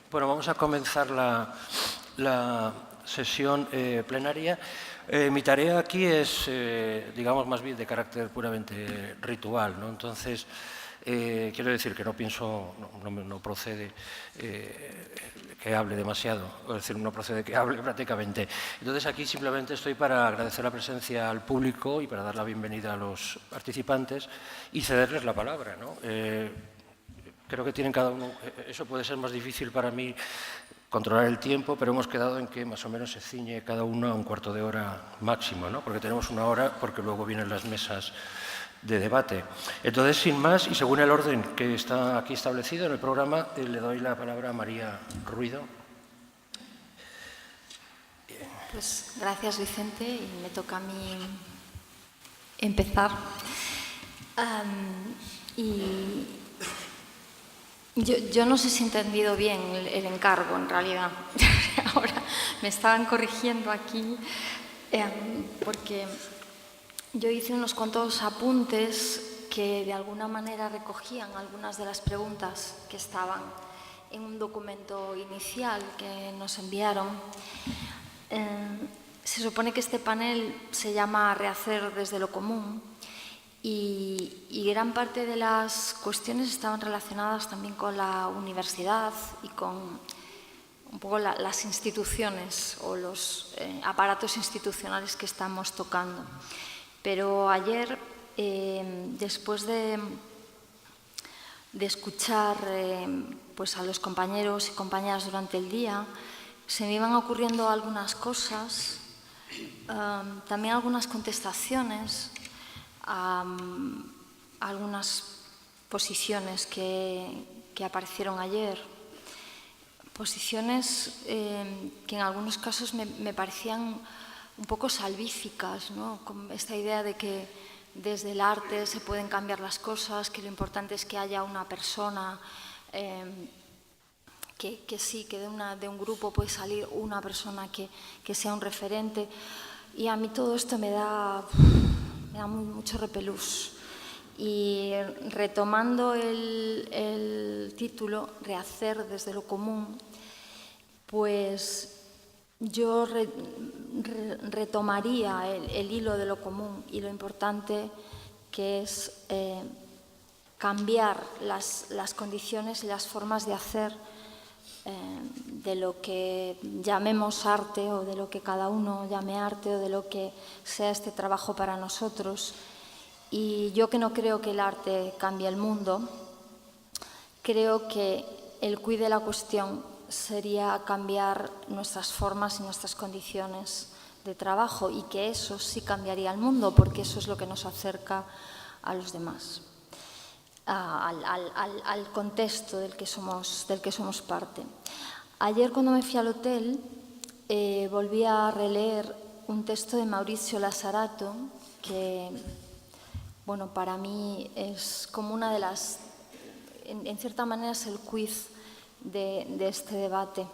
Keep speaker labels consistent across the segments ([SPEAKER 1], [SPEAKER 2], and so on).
[SPEAKER 1] Bueno, vamos a comenzar la sesión plenaria. Mi tarea aquí es, digamos, más bien de carácter puramente ritual, ¿no? Entonces, quiero decir que no pienso, no procede que hable demasiado, es decir, no procede que hable prácticamente. Entonces, aquí simplemente estoy para agradecer la presencia al público y para dar la bienvenida a los participantes y cederles la palabra, ¿no? Creo que tienen cada uno, eso puede ser más difícil para mí controlar el tiempo, pero hemos quedado en que más o menos se ciñe cada uno a un cuarto de hora máximo, ¿no? Porque tenemos una hora, porque luego vienen las mesas de debate. Entonces, sin más, y según el orden que está aquí establecido en el programa, le doy la palabra a María Ruido.
[SPEAKER 2] Pues gracias, Vicente, y me toca a mí empezar. Yo no sé si he entendido bien el encargo, en realidad. Ahora me estaban corrigiendo aquí, porque yo hice unos cuantos apuntes que de alguna manera recogían algunas de las preguntas que estaban en un documento inicial que nos enviaron. Se supone que este panel se llama Rehacer desde lo común. Y gran parte de las cuestiones estaban relacionadas también con la universidad y con un poco las instituciones o los aparatos institucionales que estamos tocando. Pero ayer, después de escuchar pues a los compañeros y compañeras durante el día, se me iban ocurriendo algunas cosas, también algunas contestaciones a algunas posiciones que aparecieron ayer, posiciones que en algunos casos me parecían un poco salvíficas, ¿no? Con esta idea de que desde el arte se pueden cambiar las cosas, que lo importante es que haya una persona, que sí, que de un grupo puede salir una persona que sea un referente. Y a mí todo esto me da mucho repelús. Y retomando el título, Rehacer desde lo común, pues yo retomaría el hilo de lo común y lo importante que es cambiar las condiciones y las formas de hacer de lo que llamemos arte o de lo que cada uno llame arte o de lo que sea este trabajo para nosotros. Y yo, que no creo que el arte cambie el mundo, creo que el quid de la cuestión sería cambiar nuestras formas y nuestras condiciones de trabajo, y que eso sí cambiaría el mundo, porque eso es lo que nos acerca a los demás, al contexto del que somos parte. Ayer, cuando me fui al hotel, volví a releer un texto de Maurizio Lazzarato que, bueno, para mí es como una de las, en cierta manera es el quiz de este debate,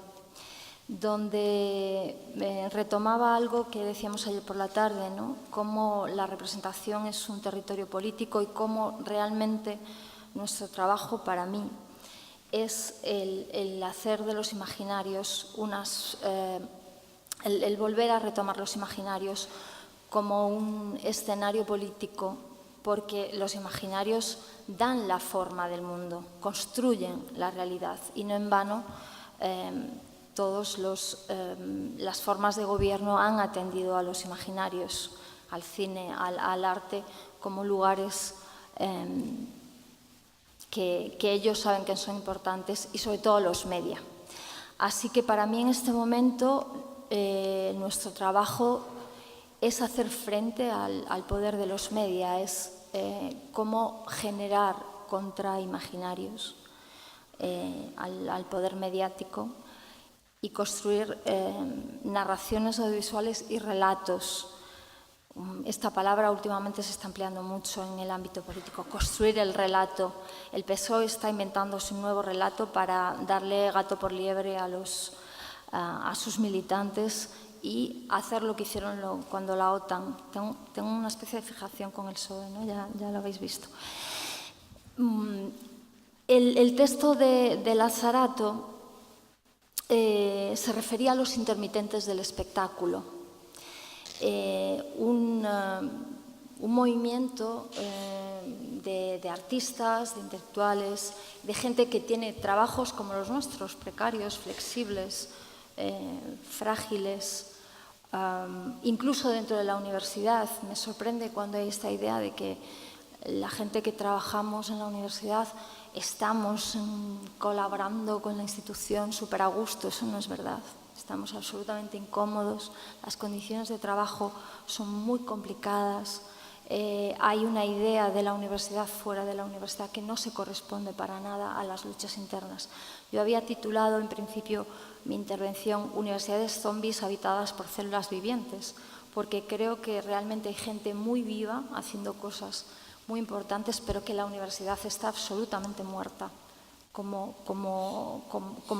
[SPEAKER 2] donde retomaba algo que decíamos ayer por la tarde, ¿no? Cómo la representación es un territorio político y cómo realmente nuestro trabajo, para mí, es el hacer de los imaginarios el volver a retomar los imaginarios como un escenario político, porque los imaginarios dan la forma del mundo, construyen la realidad, y no en vano todas las formas de gobierno han atendido a los imaginarios, al cine, al arte, como lugares que ellos saben que son importantes, y sobre todo los media. Así que para mí en este momento nuestro trabajo es hacer frente al poder de los media, es cómo generar contraimaginarios al poder mediático y construir narraciones audiovisuales y relatos. Esta palabra últimamente se está empleando mucho en el ámbito político, construir el relato. El PSOE está inventándose un nuevo relato para darle gato por liebre a sus militantes y hacer lo que hicieron cuando la OTAN. Tengo una especie de fijación con el PSOE, ¿no? Ya lo habéis visto. El texto de Lazzarato se refería a los intermitentes del espectáculo. Un movimiento de artistas, de intelectuales, de gente que tiene trabajos como los nuestros, precarios, flexibles, frágiles, incluso dentro de la universidad. Me sorprende cuando hay esta idea de que la gente que trabajamos en la universidad estamos colaborando con la institución súper a gusto. Eso no es verdad. Estamos absolutamente incómodos, las condiciones de trabajo son muy complicadas, hay una idea de la universidad fuera de la universidad que no se corresponde para nada a las luchas internas. Yo había titulado en principio mi intervención Universidades zombies habitadas por células vivientes, porque creo que realmente hay gente muy viva haciendo cosas muy importantes, pero que la universidad está absolutamente muerta como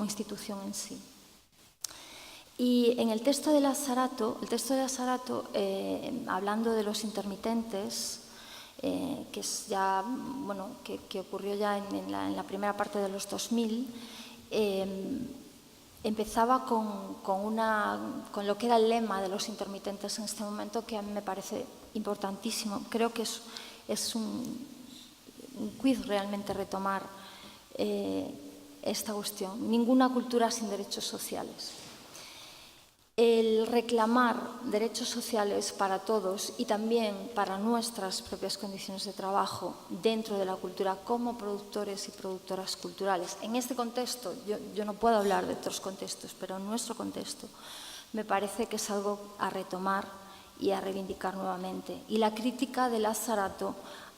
[SPEAKER 2] institución en sí. Y en el texto de Lazzarato, hablando de los intermitentes, que es ya, bueno, que ocurrió ya en la primera parte de los 2000, empezaba con lo que era el lema de los intermitentes en este momento, que a mí me parece importantísimo. Creo que es un quiz realmente retomar esta cuestión. Ninguna cultura sin derechos sociales. El reclamar derechos sociales para todos y también para nuestras propias condiciones de trabajo dentro de la cultura como productores y productoras culturales. En este contexto, yo no puedo hablar de otros contextos, pero en nuestro contexto me parece que es algo a retomar y a reivindicar nuevamente. Y la crítica de Lazzarato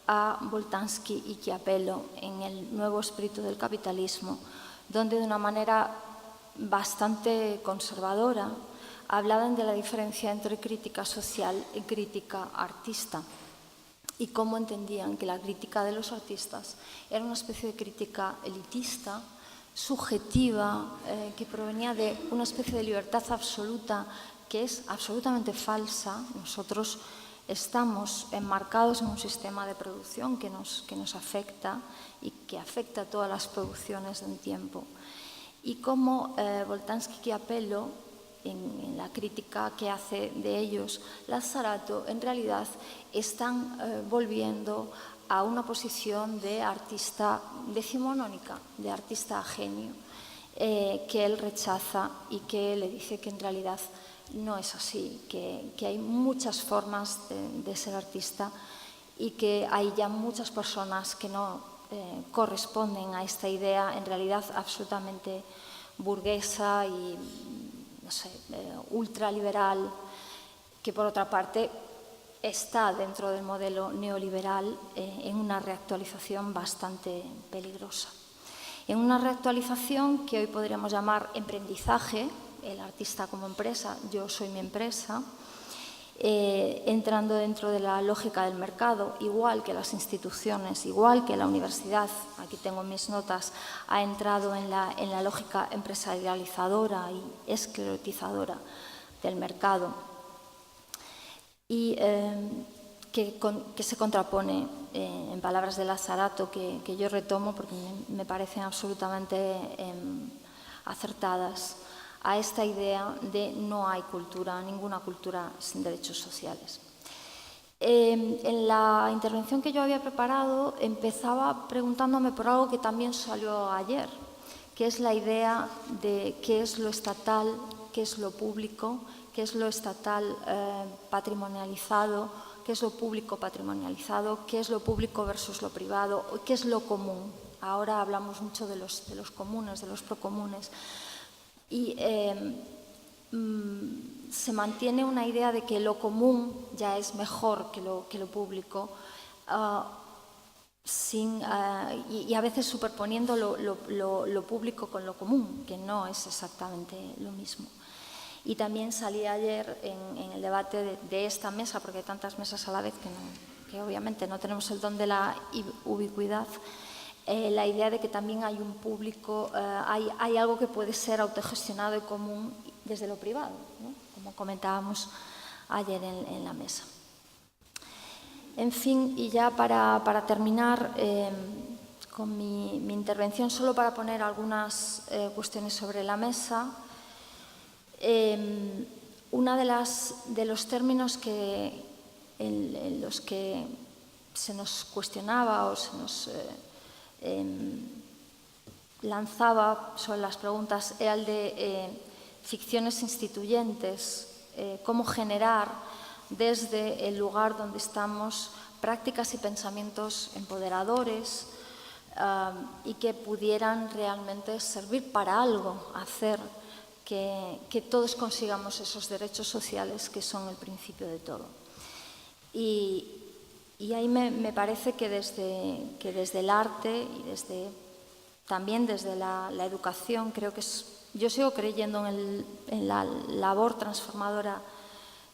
[SPEAKER 2] a Boltanski y Chiapello en El nuevo espíritu del capitalismo, donde de una manera bastante conservadora hablaban de la diferencia entre crítica social y crítica artista y cómo entendían que la crítica de los artistas era una especie de crítica elitista, subjetiva, que provenía de una especie de libertad absoluta que es absolutamente falsa. Nosotros estamos enmarcados en un sistema de producción que nos afecta y que afecta a todas las producciones de un tiempo. Y cómo Boltanski y Chiapello, en la crítica que hace de ellos Lazzarato, en realidad están volviendo a una posición de artista decimonónica, de artista genio, que él rechaza y que le dice que en realidad no es así, que hay muchas formas de ser artista y que hay ya muchas personas que no corresponden a esta idea en realidad absolutamente burguesa y no sé, ultraliberal, que por otra parte está dentro del modelo neoliberal en una reactualización bastante peligrosa. En una reactualización que hoy podríamos llamar emprendizaje, el artista como empresa, yo soy mi empresa, entrando dentro de la lógica del mercado, igual que las instituciones, igual que la universidad, aquí tengo mis notas, ha entrado en la lógica empresarializadora y esclerotizadora del mercado, y que se contrapone, en palabras de Lazzarato, que yo retomo porque me parecen absolutamente acertadas, a esta idea de no hay cultura, ninguna cultura sin derechos sociales. En la intervención que yo había preparado empezaba preguntándome por algo que también salió ayer, que es la idea de qué es lo estatal, qué es lo público, qué es lo estatal patrimonializado, qué es lo público patrimonializado, qué es lo público versus lo privado, qué es lo común. Ahora hablamos mucho de los comunes, de los procomunes. Y se mantiene una idea de que lo común ya es mejor que lo público, y a veces superponiendo lo público con lo común, que no es exactamente lo mismo. Y también salí ayer en el debate de esta mesa, porque hay tantas mesas a la vez que obviamente no tenemos el don de la ubicuidad, la idea de que también hay un público, hay algo que puede ser autogestionado y común desde lo privado, ¿no? Como comentábamos ayer en la mesa. En fin, y ya para terminar, con mi intervención, solo para poner algunas cuestiones sobre la mesa. Una de los términos en los que se nos cuestionaba o se nos lanzaba sobre las preguntas era el de ficciones instituyentes, cómo generar desde el lugar donde estamos prácticas y pensamientos empoderadores y que pudieran realmente servir para algo, hacer que todos consigamos esos derechos sociales que son el principio de todo. Y ahí me parece que desde el arte y también desde la educación, creo que yo sigo creyendo en la labor transformadora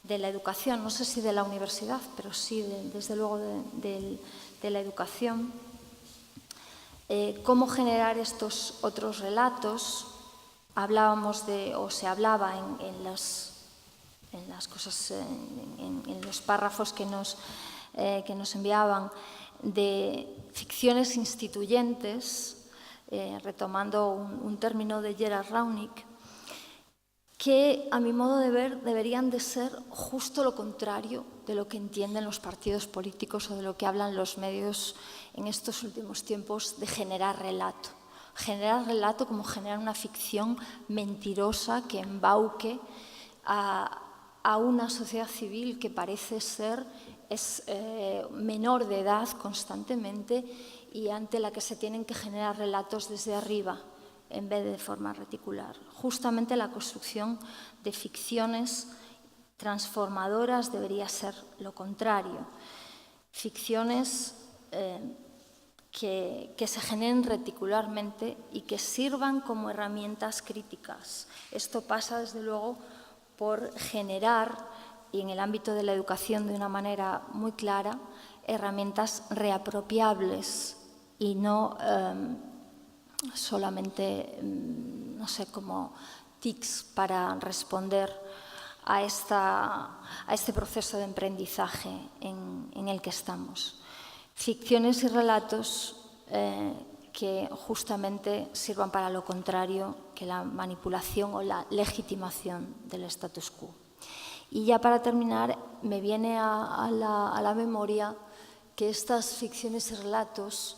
[SPEAKER 2] de la educación, no sé si de la universidad, pero sí desde luego de la educación. Cómo generar estos otros relatos. Hablábamos se hablaba en las cosas, en los párrafos que nos enviaban, de ficciones instituyentes, retomando un término de Gerard Raunic, que a mi modo de ver deberían de ser justo lo contrario de lo que entienden los partidos políticos o de lo que hablan los medios en estos últimos tiempos de generar relato. Generar relato como generar una ficción mentirosa que embauque a una sociedad civil que parece ser menor de edad constantemente y ante la que se tienen que generar relatos desde arriba en vez de forma reticular. Justamente la construcción de ficciones transformadoras debería ser lo contrario. Ficciones que se generen reticularmente y que sirvan como herramientas críticas. Esto pasa, desde luego, por generar, y en el ámbito de la educación de una manera muy clara, herramientas reapropiables y no solamente, no sé, como tics para responder a este proceso de aprendizaje en el que estamos. Ficciones y relatos que justamente sirvan para lo contrario que la manipulación o la legitimación del status quo. Y ya para terminar, me viene a la memoria que estas ficciones y relatos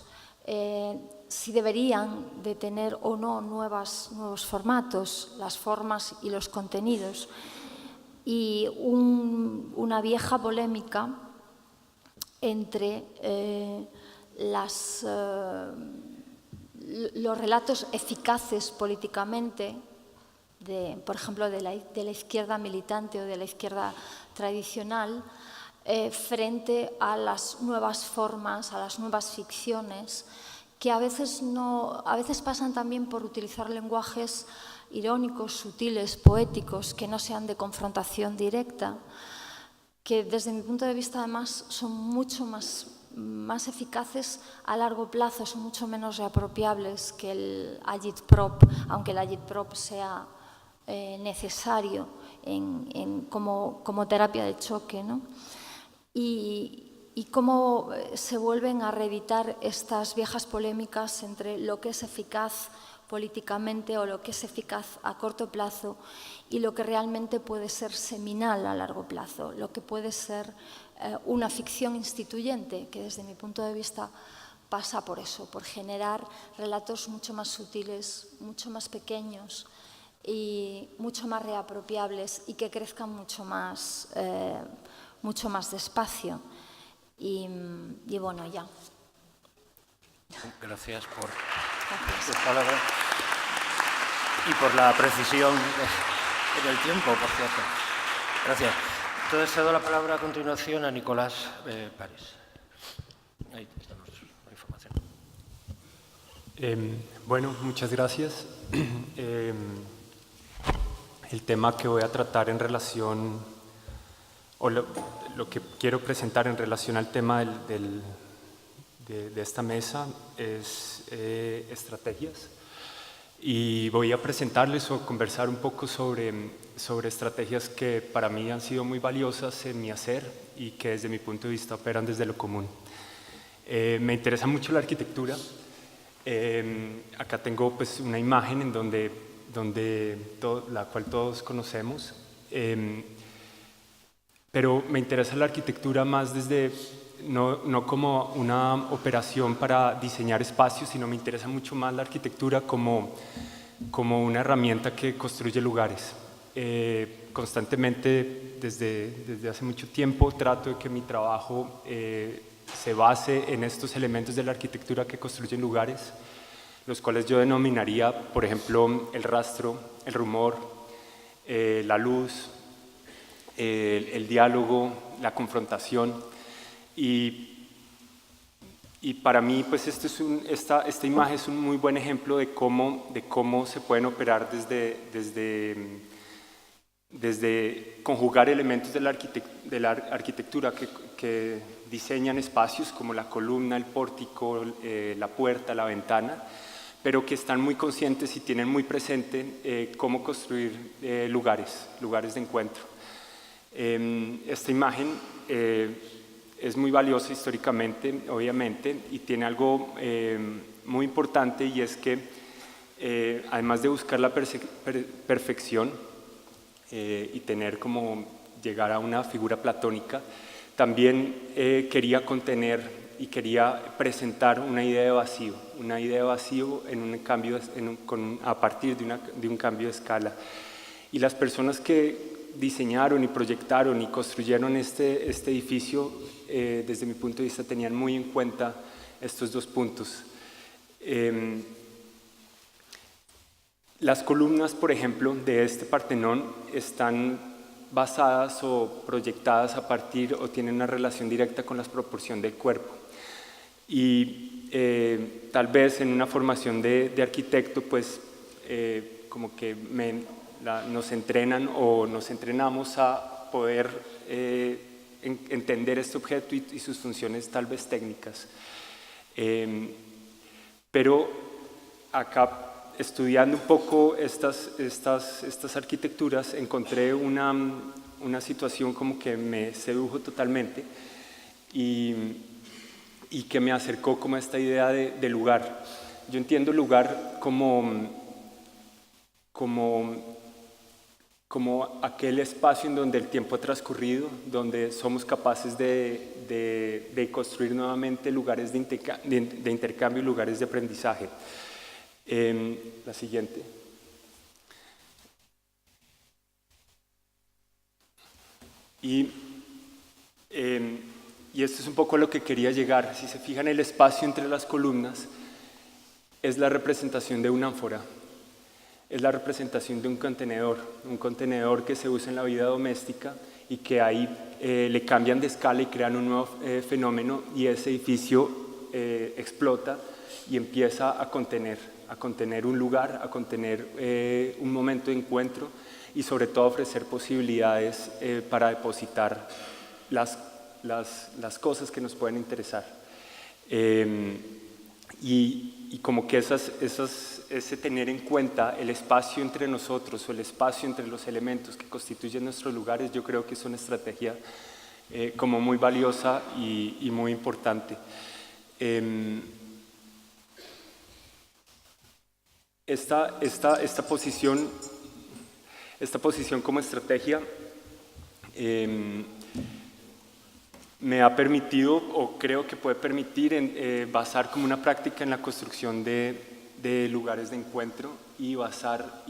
[SPEAKER 2] si deberían de tener o no nuevos formatos, las formas y los contenidos. Y una vieja polémica entre los relatos eficaces políticamente, por ejemplo, de la izquierda militante o de la izquierda tradicional, frente a las nuevas formas, a las nuevas ficciones, que a veces pasan también por utilizar lenguajes irónicos, sutiles, poéticos, que no sean de confrontación directa, que desde mi punto de vista además son mucho más eficaces a largo plazo, son mucho menos reapropiables que el agitprop, aunque el agitprop sea necesario como terapia de choque, ¿no? Y cómo se vuelven a reeditar estas viejas polémicas entre lo que es eficaz políticamente o lo que es eficaz a corto plazo y lo que realmente puede ser seminal a largo plazo, lo que puede ser una ficción instituyente, que desde mi punto de vista pasa por eso, por generar relatos mucho más sutiles, mucho más pequeños y mucho más reapropiables y que crezcan mucho más despacio. Y bueno, ya.
[SPEAKER 1] Gracias por tus palabras y por la precisión en el tiempo, por cierto. Gracias. Entonces cedo la palabra a continuación a Nicolás París. Ahí está la información.
[SPEAKER 3] Bueno, muchas gracias. El tema que voy a tratar en relación, o lo que quiero presentar en relación al tema de esta mesa es estrategias. Y voy a presentarles o conversar un poco sobre estrategias que para mí han sido muy valiosas en mi hacer y que desde mi punto de vista operan desde lo común. Me interesa mucho la arquitectura Acá tengo pues una imagen en la cual todos conocemos, pero me interesa la arquitectura más desde, no como una operación para diseñar espacios, sino me interesa mucho más la arquitectura como una herramienta que construye lugares. Constantemente, desde hace mucho tiempo, trato de que mi trabajo se base en estos elementos de la arquitectura que construyen lugares, los cuales yo denominaría, por ejemplo, el rastro, el rumor, la luz, el diálogo, la confrontación. Y para mí, pues esta imagen es un muy buen ejemplo de cómo se pueden operar desde conjugar elementos de la arquitectura que diseñan espacios como la columna, el pórtico, la puerta, la ventana, pero que están muy conscientes y tienen muy presente cómo construir lugares de encuentro. Esta imagen es muy valiosa históricamente, obviamente, y tiene algo muy importante, y es que además de buscar la perfección y llegar a una figura platónica, también quería contener y quería presentar una idea de vacío a partir de un cambio de escala. Y las personas que diseñaron y proyectaron y construyeron este edificio, desde mi punto de vista, tenían muy en cuenta estos dos puntos. Las columnas, por ejemplo, de este Partenón están basadas o proyectadas a partir o tienen una relación directa con la proporción del cuerpo. Y tal vez en una formación de arquitecto, pues como que nos entrenan o nos entrenamos a poder entender este objeto y sus funciones tal vez técnicas. Pero acá, estudiando un poco estas arquitecturas, encontré una situación como que me sedujo totalmente y que me acercó como a esta idea de lugar. Yo entiendo lugar como aquel espacio en donde el tiempo ha transcurrido, donde somos capaces de construir nuevamente lugares de intercambio y lugares de aprendizaje. La siguiente. Y esto es un poco a lo que quería llegar. Si se fijan, el espacio entre las columnas es la representación de una ánfora, es la representación de un contenedor que se usa en la vida doméstica y que ahí le cambian de escala y crean un nuevo fenómeno, y ese edificio explota y empieza a contener un lugar, a contener un momento de encuentro y sobre todo ofrecer posibilidades para depositar las cosas que nos pueden interesar. Y como que ese tener en cuenta el espacio entre nosotros o el espacio entre los elementos que constituyen nuestros lugares, yo creo que es una estrategia como muy valiosa y muy importante. Esta posición como estrategia me ha permitido, o creo que puede permitir, basar como una práctica en la construcción de lugares de encuentro y basar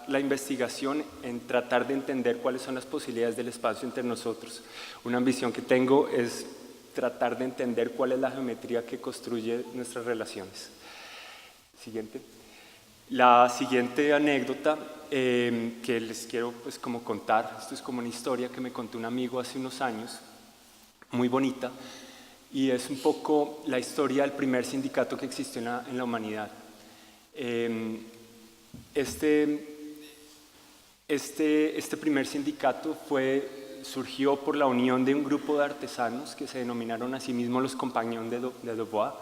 [SPEAKER 3] la investigación en tratar de entender cuáles son las posibilidades del espacio entre nosotros. Una ambición que tengo es tratar de entender cuál es la geometría que construye nuestras relaciones. Siguiente. La siguiente anécdota que les quiero pues como contar, esto es como una historia que me contó un amigo hace unos años, muy bonita, y es un poco la historia del primer sindicato que existió en la humanidad. Este primer sindicato surgió por la unión de un grupo de artesanos que se denominaron a sí mismos los Compagnons de Devois.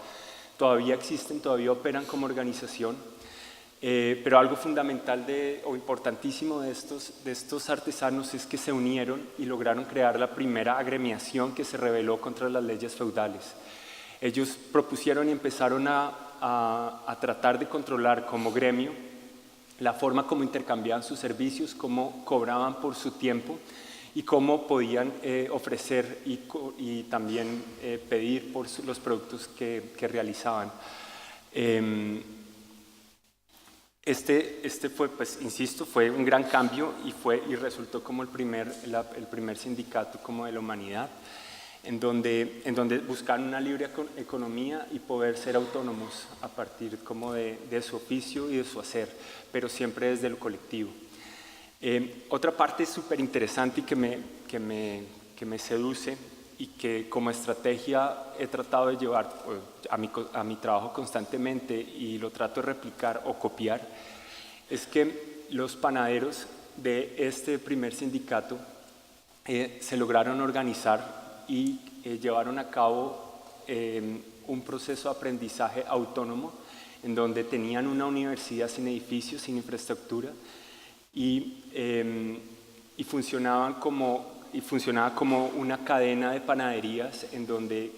[SPEAKER 3] Todavía existen, todavía operan como organización, pero algo fundamental o importantísimo de estos artesanos es que se unieron y lograron crear la primera agremiación que se rebeló contra las leyes feudales. Ellos propusieron y empezaron a a tratar de controlar como gremio la forma como intercambiaban sus servicios, cómo cobraban por su tiempo y cómo podían ofrecer y también pedir por los productos que realizaban. Este fue, pues, insisto, fue un gran cambio y resultó como el primer sindicato como de la humanidad, en donde buscaron una libre economía y poder ser autónomos a partir como de su oficio y de su hacer, pero siempre desde lo colectivo. Otra parte súper interesante y que me seduce y que como estrategia he tratado de llevar a mi trabajo constantemente y lo trato de replicar o copiar, es que los panaderos de este primer sindicato se lograron organizar y llevaron a cabo un proceso de aprendizaje autónomo en donde tenían una universidad sin edificios, sin infraestructura y funcionaba como una cadena de panaderías en donde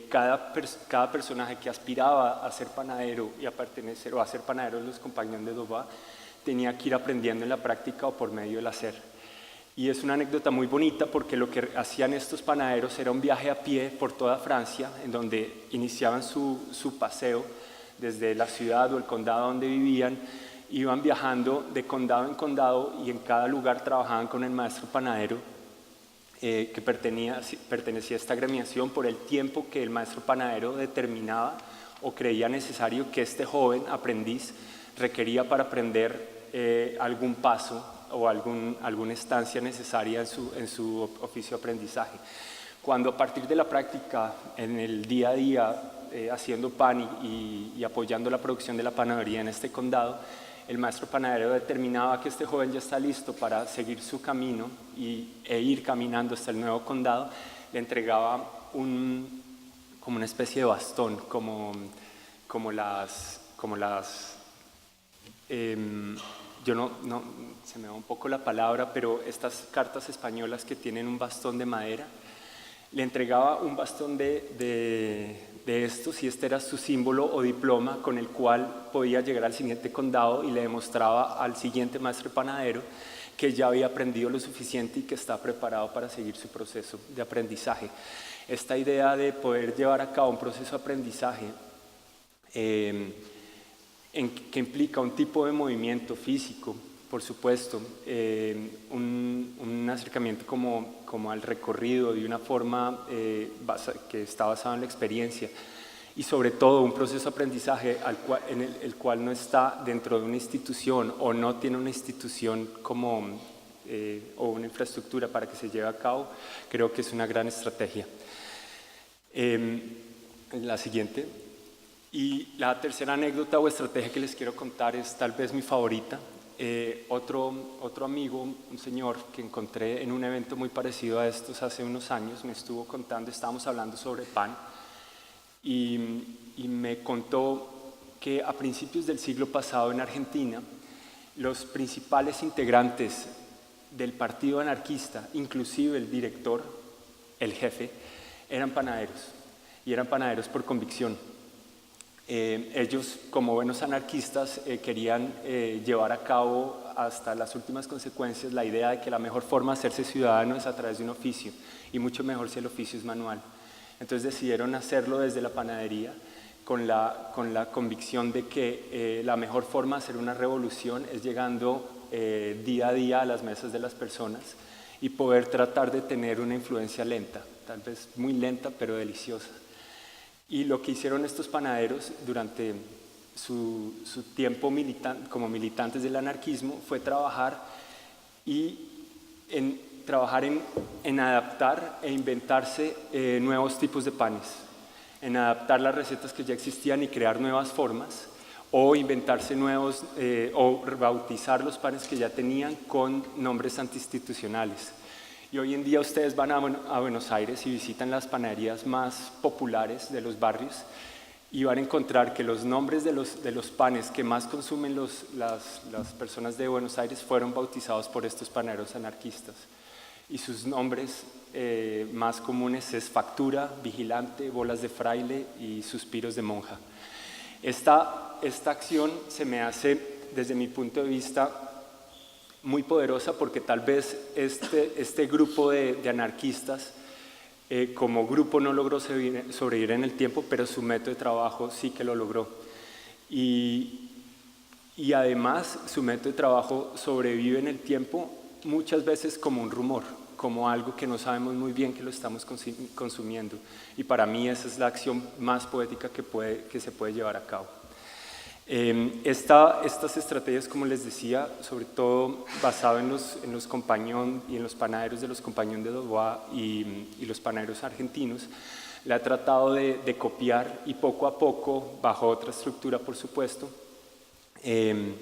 [SPEAKER 3] cada personaje que aspiraba a ser panadero y a pertenecer o a ser panadero de los Compagnons de Dovà tenía que ir aprendiendo en la práctica o por medio del hacer. Y es una anécdota muy bonita porque lo que hacían estos panaderos era un viaje a pie por toda Francia, en donde iniciaban su paseo desde la ciudad o el condado donde vivían, iban viajando de condado en condado y en cada lugar trabajaban con el maestro panadero que pertenecía a esta gremiación por el tiempo que el maestro panadero determinaba o creía necesario que este joven aprendiz requería para aprender algún paso o alguna estancia necesaria en su oficio de aprendizaje. Cuando a partir de la práctica en el día a día haciendo pan y apoyando la producción de la panadería en este condado, el maestro panadero determinaba que este joven ya está listo para seguir su camino e ir caminando hasta el nuevo condado, le entregaba como una especie de bastón, como las yo no, se me va un poco la palabra, pero estas cartas españolas que tienen un bastón de madera, le entregaba un bastón de estos y este era su símbolo o diploma con el cual podía llegar al siguiente condado y le demostraba al siguiente maestro panadero que ya había aprendido lo suficiente y que está preparado para seguir su proceso de aprendizaje. Esta idea de poder llevar a cabo un proceso de aprendizaje que implica un tipo de movimiento físico, por supuesto, un acercamiento como al recorrido de una forma que está basada en la experiencia y sobre todo un proceso de aprendizaje en el cual no está dentro de una institución o no tiene una institución o una infraestructura para que se lleve a cabo, creo que es una gran estrategia. La siguiente. Y la tercera anécdota o estrategia que les quiero contar es tal vez mi favorita. Otro amigo, un señor que encontré en un evento muy parecido a estos hace unos años, me estuvo contando, estábamos hablando sobre pan y me contó que a principios del siglo pasado en Argentina los principales integrantes del partido anarquista, inclusive el director, el jefe, eran panaderos y eran panaderos por convicción. Ellos, como buenos anarquistas, querían llevar a cabo hasta las últimas consecuencias la idea de que la mejor forma de hacerse ciudadano es a través de un oficio, y mucho mejor si el oficio es manual. Entonces decidieron hacerlo desde la panadería, con la convicción de que la mejor forma de hacer una revolución es llegando día a día a las mesas de las personas y poder tratar de tener una influencia lenta, tal vez muy lenta, pero deliciosa. Y lo que hicieron estos panaderos durante su tiempo como militantes del anarquismo fue trabajar en adaptar e inventarse nuevos tipos de panes, en adaptar las recetas que ya existían y crear nuevas formas, o inventarse nuevos o bautizar los panes que ya tenían con nombres antiinstitucionales. Y hoy en día ustedes van a Buenos Aires y visitan las panaderías más populares de los barrios y van a encontrar que los nombres de los panes que más consumen las personas de Buenos Aires fueron bautizados por estos panaderos anarquistas. y sus nombres más comunes es factura, vigilante, bolas de fraile y suspiros de monja. Esta acción se me hace, desde mi punto de vista, muy poderosa porque tal vez este grupo de anarquistas como grupo no logró sobrevivir en el tiempo, pero su método de trabajo sí que lo logró. Y además su método de trabajo sobrevive en el tiempo muchas veces como un rumor, como algo que no sabemos muy bien que lo estamos consumiendo. Y para mí esa es la acción más poética que se puede llevar a cabo. Estas estrategias, como les decía, sobre todo basado en los compañón y en los panaderos de los compañón de Dubois y los panaderos argentinos, la he tratado de copiar y poco a poco, bajo otra estructura por supuesto, he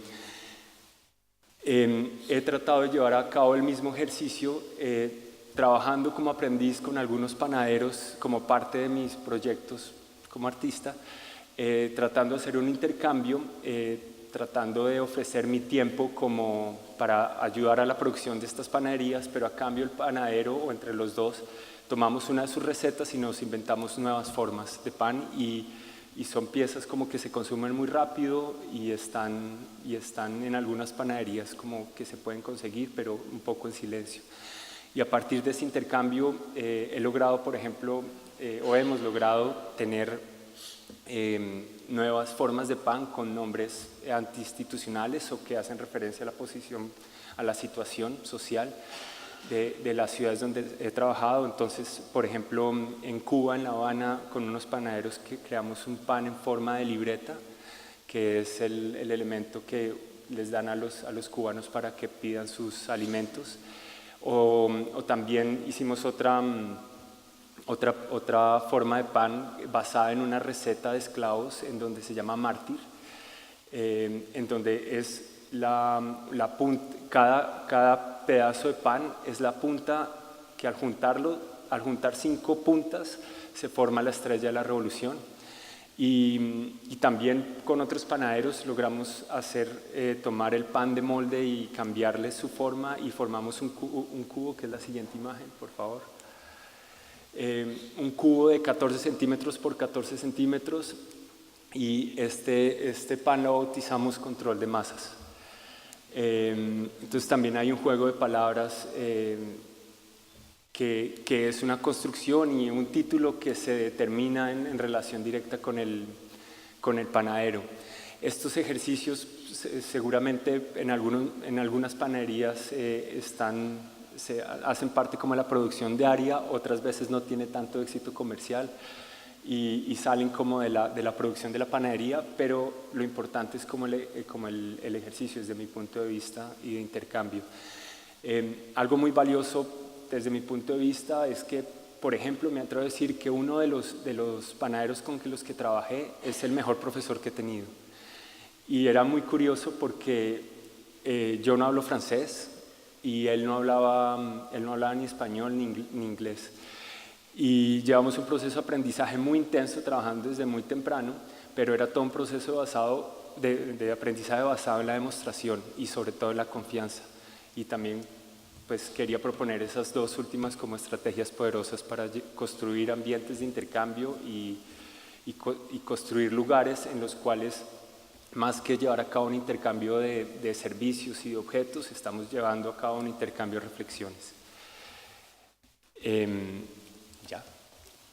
[SPEAKER 3] tratado de llevar a cabo el mismo ejercicio trabajando como aprendiz con algunos panaderos como parte de mis proyectos como artista, tratando de hacer un intercambio, tratando de ofrecer mi tiempo como para ayudar a la producción de estas panaderías, pero a cambio el panadero o entre los dos tomamos una de sus recetas y nos inventamos nuevas formas de pan y son piezas como que se consumen muy rápido y están en algunas panaderías como que se pueden conseguir, pero un poco en silencio. Y a partir de ese intercambio he logrado, por ejemplo, o hemos logrado tener nuevas formas de pan con nombres antiinstitucionales o que hacen referencia a la posición, a la situación social de las ciudades donde he trabajado. Entonces, por ejemplo, en Cuba, en La Habana, con unos panaderos que creamos un pan en forma de libreta, que es el elemento que les dan a los cubanos para que pidan sus alimentos. O también hicimos otra forma de pan basada en una receta de esclavos en donde se llama mártir, en donde es la punta, cada pedazo de pan es la punta que al juntar 5 puntas se forma la estrella de la revolución. Y también con otros panaderos logramos tomar el pan de molde y cambiarle su forma y formamos un cubo, que es la siguiente imagen, por favor. Un cubo de 14 centímetros por 14 centímetros y este pan lo bautizamos control de masas. Entonces también hay un juego de palabras que es una construcción y un título que se determina en relación directa con el panadero. Estos ejercicios seguramente en algunas panaderías se hacen parte como de la producción diaria, otras veces no tiene tanto éxito comercial y salen como de la producción de la panadería, pero lo importante es como el ejercicio desde mi punto de vista y de intercambio. Algo muy valioso desde mi punto de vista es que, por ejemplo, me atrevo a decir que uno de los panaderos con los que trabajé es el mejor profesor que he tenido. Y era muy curioso porque yo no hablo francés y él no hablaba ni español ni inglés. Y llevamos un proceso de aprendizaje muy intenso trabajando desde muy temprano, pero era todo un proceso de aprendizaje basado en la demostración y sobre todo en la confianza. Y también pues quería proponer esas dos últimas como estrategias poderosas para construir ambientes de intercambio y construir lugares en los cuales, más que llevar a cabo un intercambio de servicios y de objetos, estamos llevando a cabo un intercambio de reflexiones.